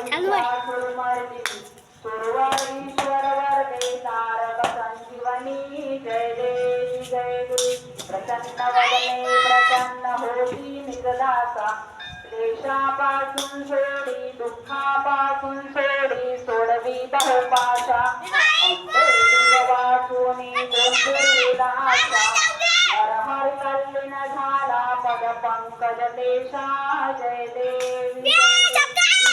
चालू आहे. सुरवारीश्वर वरदे तारक संजीवनी जय देवी जय देवी प्रसन्न वदने प्रसन्न होती निजदासा क्लेशापासून सोडी दुःखापासून सोडी सोडवी बहुपाशा अंबे तुझ वाचूनी गोंधळीला आशा हर कल्लीन झाला पद पंकज देशा जय देवी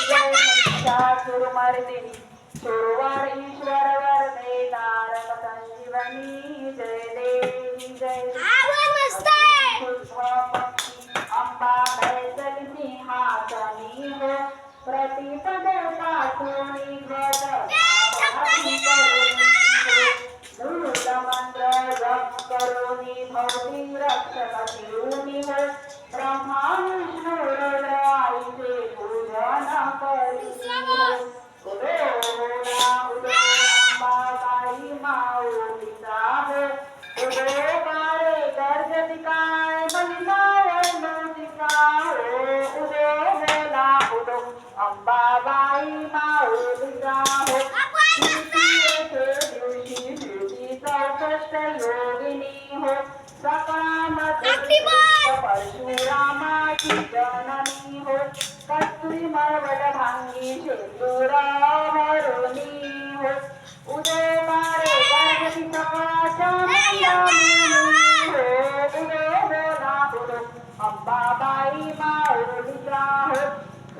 जय महिषासुरमर्दिनी सुरवर ईश्वर वरदे तारक संजीवनी जय देवी जय अंबा कैसल सिंहासनी हो प्रतिपद पाठोणी मूल मंत्र जप करोनी भवती रक्षक ठेवूनी हो ब्रह्मा विष्णू रुद्र आईचे पूजन करी उदो होला उदो अंबा काही माऊलीचा हो उदो काळे गर्जती काय बलिदाय नवतिका हो उदो होला उदो अंबाबाई माऊलीचा हो चौकष्ट योगिनी हो सकाळमध्ये परशुरामाची जननी हो कस्तुरी मरवट भांगी शेंदूर भरुनी